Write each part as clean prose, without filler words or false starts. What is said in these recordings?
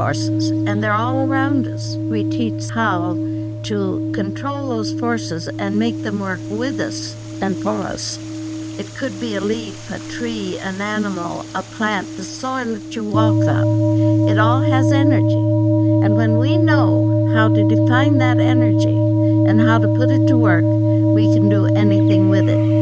forces, and they're all around us. We teach how to control those forces and make them work with us and for us. It could be a leaf, a tree, an animal, a plant, the soil that you walk on. It all has energy. And when we know how to define that energy and how to put it to work, we can do anything with it.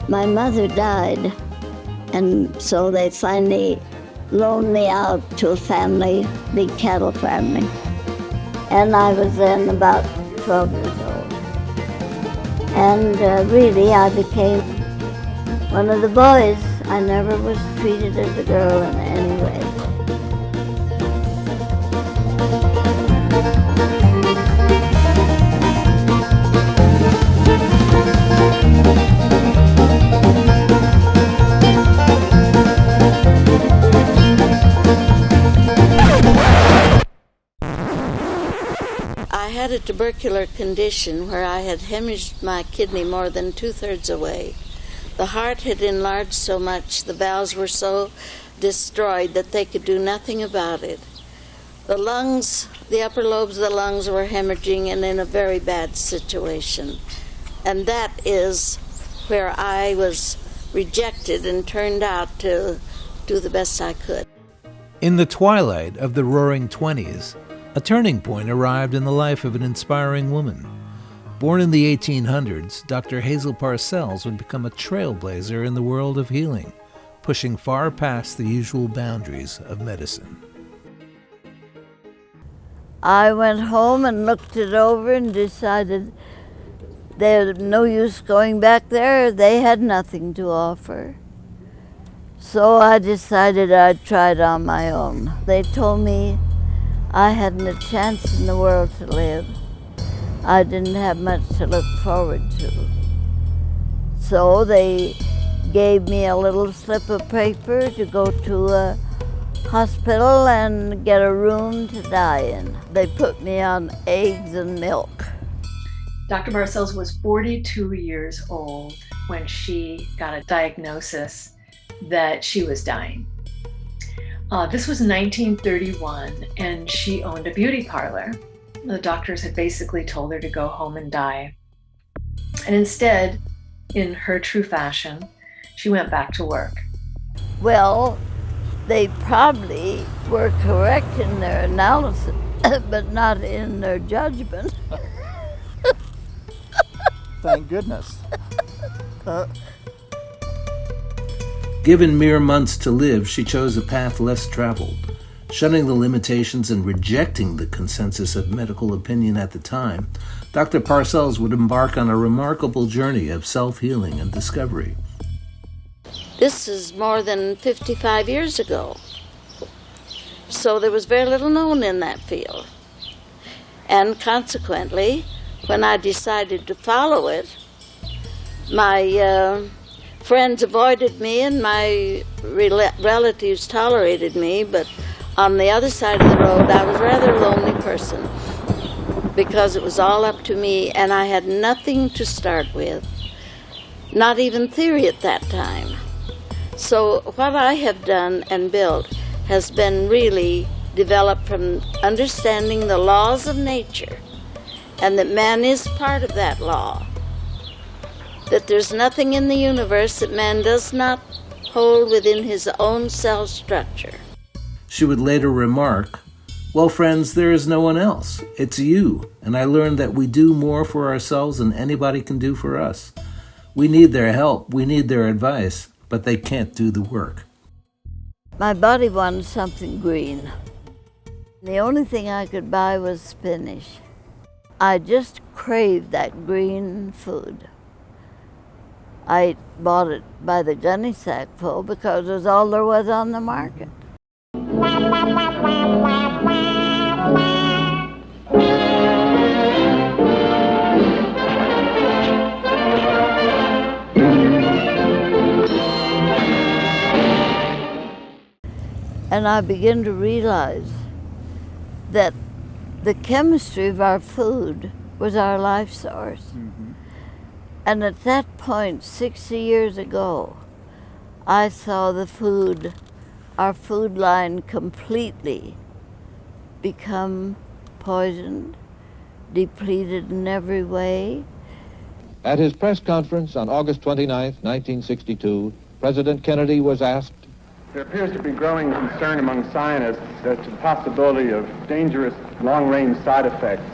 My mother died, and so they finally loaned me out to a family, big cattle family. And I was then about 12 years old. And really, I became one of the boys. I never was treated as a girl in any way. I had a tubercular condition where I had hemorrhaged my kidney more than 2/3 away. The heart had enlarged so much, the valves were so destroyed that they could do nothing about it. The lungs, the upper lobes of the lungs were hemorrhaging and in a very bad situation. And that is where I was rejected and turned out to do the best I could. In the twilight of the Roaring '20s, a turning point arrived in the life of an inspiring woman. Born in the 1800s, Dr. Hazel Parcells would become a trailblazer in the world of healing, pushing far past the usual boundaries of medicine. I went home and looked it over and decided there's no use going back there. They had nothing to offer. So I decided I'd try it on my own. They told me I hadn't a chance in the world to live. I didn't have much to look forward to. So they gave me a little slip of paper to go to a hospital and get a room to die in. They put me on eggs and milk. Dr. Parcells was 42 years old when she got a diagnosis that she was dying. This was 1931, and she owned a beauty parlor. The doctors had basically told her to go home and die. And instead, in her true fashion, she went back to work. Well, they probably were correct in their analysis, but not in their judgment. Thank goodness. Given mere months to live, she chose a path less traveled. Shunning the limitations and rejecting the consensus of medical opinion at the time, Dr. Parcells would embark on a remarkable journey of self-healing and discovery. This is more than 55 years ago. So there was very little known in that field. And consequently, when I decided to follow it, my friends avoided me and my relatives tolerated me, but on the other side of the road, I was a rather lonely person because it was all up to me and I had nothing to start with, not even theory at that time. So what I have done and built has been really developed from understanding the laws of nature and that man is part of that law. that there's nothing in the universe that man does not hold within his own cell structure. She would later remark, "Well, friends, there is no one else. It's you. And I learned that we do more for ourselves than anybody can do for us. We need their help. We need their advice, but they can't do the work." My body wanted something green. The only thing I could buy was spinach. I just craved that green food. I bought it by the gunny sack full because it was all there was on the market. And I began to realize that the chemistry of our food was our life source. Mm-hmm. And at that point, 60 years ago, I saw our food line completely become poisoned, depleted in every way. At his press conference on August 29, 1962, President Kennedy was asked, "There appears to be growing concern among scientists as to the possibility of dangerous long-range side effects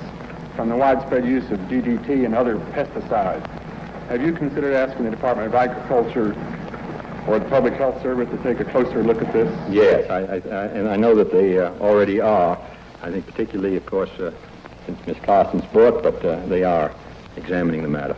from the widespread use of DDT and other pesticides. Have you considered asking the Department of Agriculture or the Public Health Service to take a closer look at this?" Yes, and I know that they already are. I think particularly, of course, since Ms. Carson's book, but they are examining the matter.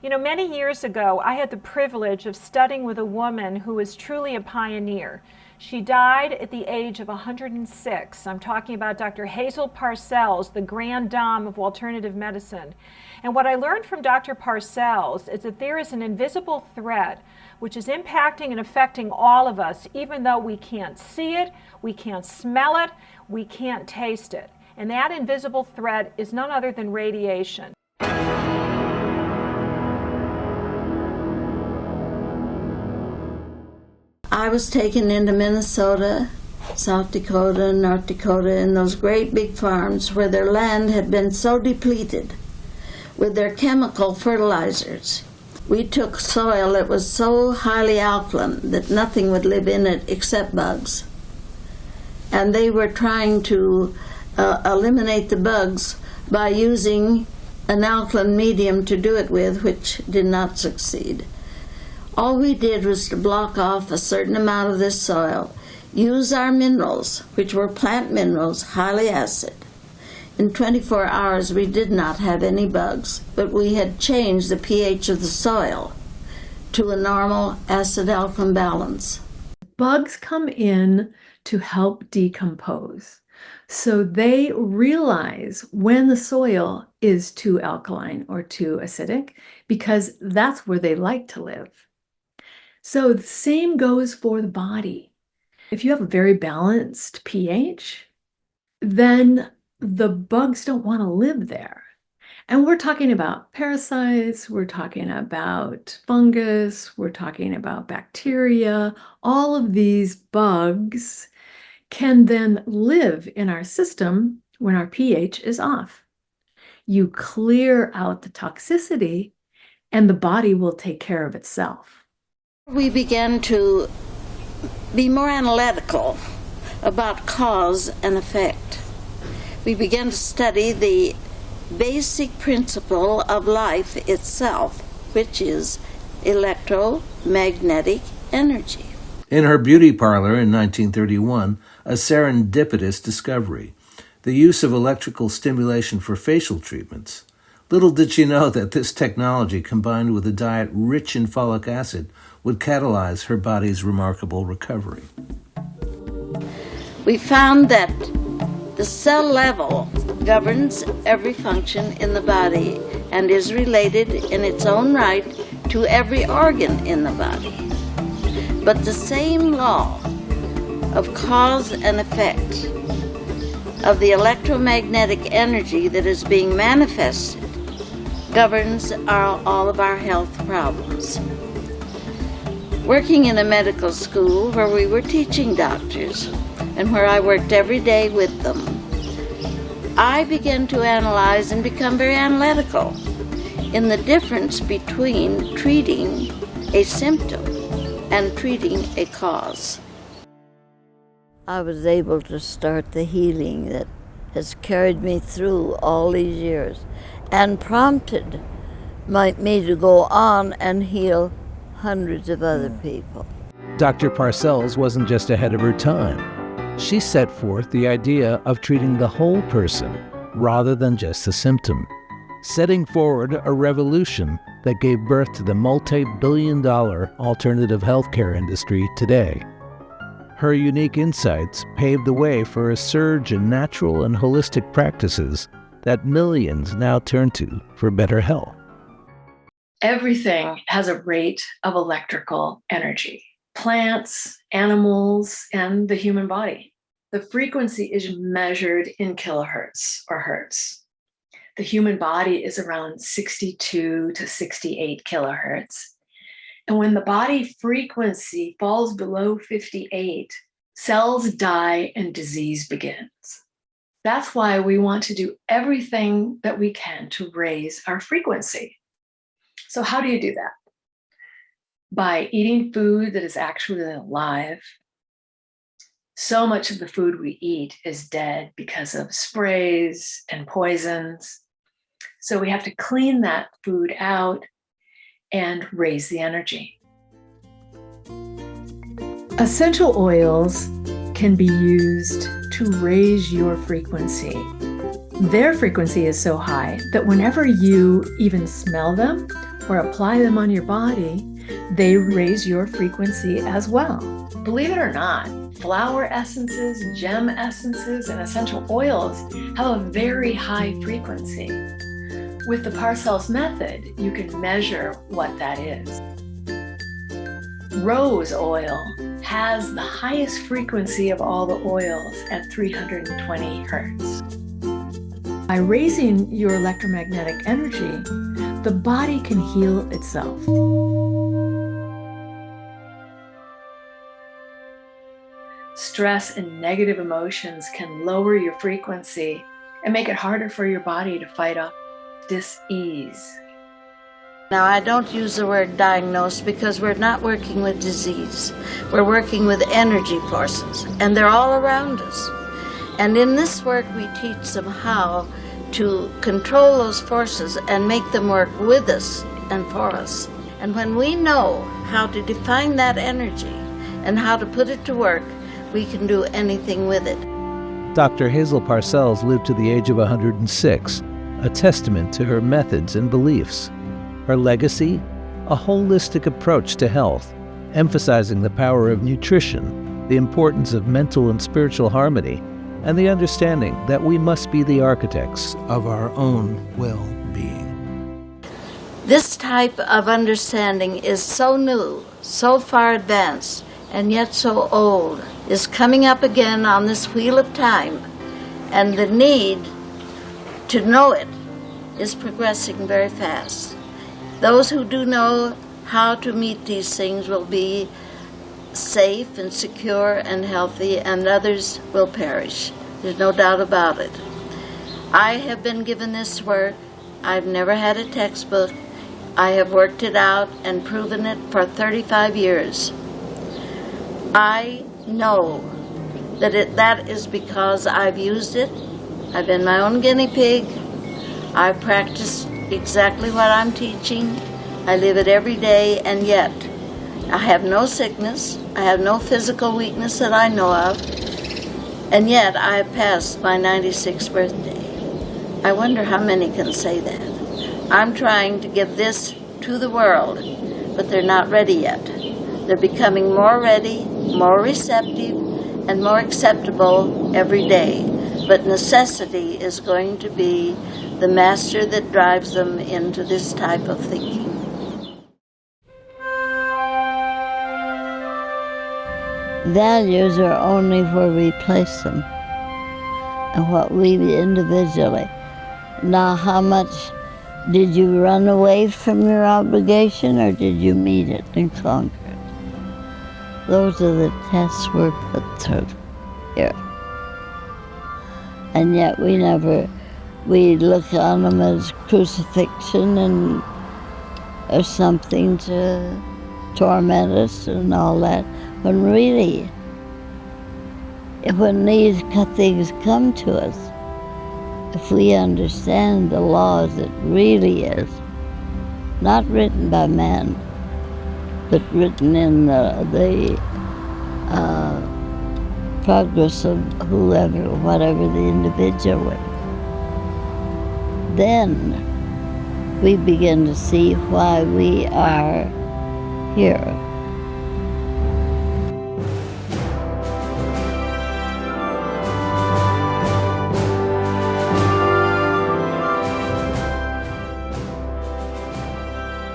You know, many years ago, I had the privilege of studying with a woman who was truly a pioneer. She died at the age of 106. I'm talking about Dr. Hazel Parcells, the grand dame of alternative medicine. And what I learned from Dr. Parcells is that there is an invisible thread which is impacting and affecting all of us, even though we can't see it, we can't smell it, we can't taste it. And that invisible thread is none other than radiation. I was taken into Minnesota, South Dakota, North Dakota, and those great big farms where their land had been so depleted with their chemical fertilizers. We took soil that was so highly alkaline that nothing would live in it except bugs. And they were trying to eliminate the bugs by using an alkaline medium to do it with, which did not succeed. All we did was to block off a certain amount of this soil, use our minerals, which were plant minerals, highly acid. In 24 hours, we did not have any bugs, but we had changed the pH of the soil to a normal acid-alkaline balance. Bugs come in to help decompose. So they realize when the soil is too alkaline or too acidic, because that's where they like to live. So the same goes for the body. If you have a very balanced pH, then the bugs don't want to live there. And we're talking about parasites, we're talking about fungus, we're talking about bacteria. All of these bugs can then live in our system when our pH is off. You clear out the toxicity and the body will take care of itself. We began to be more analytical about cause and effect. We began to study the basic principle of life itself, which is electromagnetic energy. In her beauty parlor in 1931, a serendipitous discovery: the use of electrical stimulation for facial treatments. Little did she know that this technology, combined with a diet rich in folic acid, would catalyze her body's remarkable recovery. We found that the cell level governs every function in the body and is related in its own right to every organ in the body. But the same law of cause and effect of the electromagnetic energy that is being manifested governs all of our health problems. Working in a medical school where we were teaching doctors and where I worked every day with them, I began to analyze and become very analytical in the difference between treating a symptom and treating a cause. I was able to start the healing that has carried me through all these years and prompted me to go on and heal hundreds of other people. Dr. Parcells wasn't just ahead of her time. She set forth the idea of treating the whole person rather than just the symptom, setting forward a revolution that gave birth to the multi-billion-dollar alternative healthcare industry today. Her unique insights paved the way for a surge in natural and holistic practices that millions now turn to for better health. Everything has a rate of electrical energy. Plants, animals, and the human body. The frequency is measured in kilohertz or hertz. The human body is around 62 to 68 kilohertz. And when the body frequency falls below 58, cells die and disease begins. That's why we want to do everything that we can to raise our frequency. So how do you do that? By eating food that is actually alive. So much of the food we eat is dead because of sprays and poisons. So we have to clean that food out and raise the energy. Essential oils can be used to raise your frequency. Their frequency is so high that whenever you even smell them or apply them on your body, they raise your frequency as well. Believe it or not, flower essences, gem essences, and essential oils have a very high frequency. With the Parcells method, you can measure what that is. Rose oil has the highest frequency of all the oils at 320 hertz. By raising your electromagnetic energy, the body can heal itself. Stress and negative emotions can lower your frequency and make it harder for your body to fight off dis-ease. Now, I don't use the word diagnose because we're not working with disease. We're working with energy forces, and they're all around us. And in this work, we teach them how to control those forces and make them work with us and for us. And when we know how to define that energy and how to put it to work, we can do anything with it. Dr. Hazel Parcells lived to the age of 106, a testament to her methods and beliefs. Her legacy? A holistic approach to health, emphasizing the power of nutrition, the importance of mental and spiritual harmony, and the understanding that we must be the architects of our own well-being. This type of understanding is so new, so far advanced, and yet so old, is coming up again on this wheel of time, and the need to know it is progressing very fast. Those who do know how to meet these things will be safe and secure and healthy, and others will perish. There's no doubt about it. I have been given this work. I've never had a textbook. I have worked it out and proven it for 35 years. I know that that is because I've used it. I've been my own guinea pig. I've practiced exactly what I'm teaching. I live it every day, and yet I have no sickness. I have no physical weakness that I know of, and yet I have passed my 96th birthday. I wonder how many can say that. I'm trying to give this to the world, but they're not ready yet. They're becoming more ready, more receptive, and more acceptable every day. But necessity is going to be the master that drives them into this type of thinking. Values are only where we place them and what we individually. Now, how much did you run away from your obligation, or did you meet it and conquer it? Those are the tests we're put through here. And yet we look on them as crucifixion and or something to torment us and all that, when really, when these things come to us, if we understand the law as it really is, not written by man, but written in the progress of whoever, whatever the individual is, then we begin to see why we are here.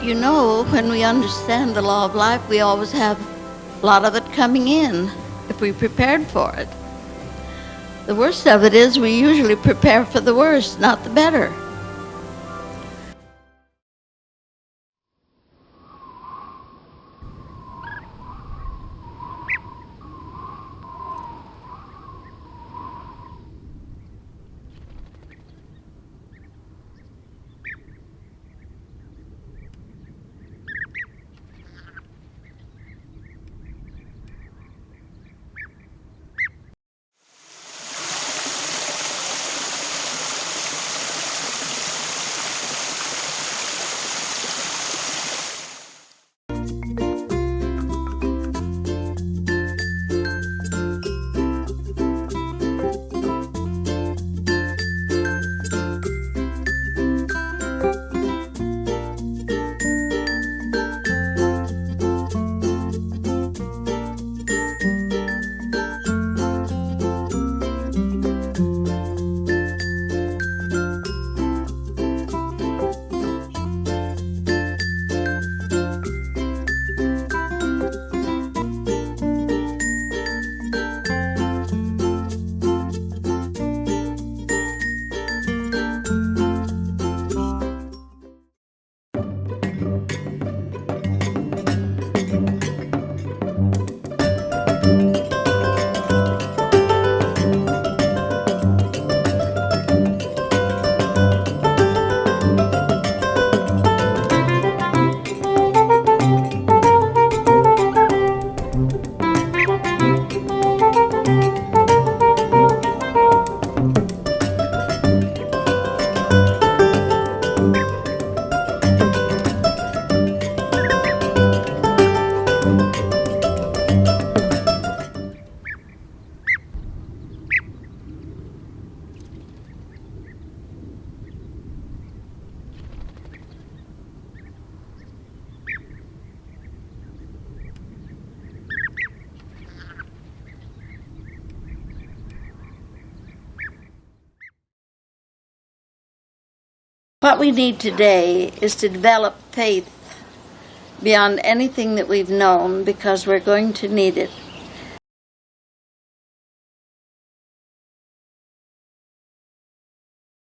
You know, when we understand the law of life, we always have a lot of it coming in if we prepared for it. The worst of it is we usually prepare for the worst, not the better. What we need today is to develop faith beyond anything that we've known, because we're going to need it.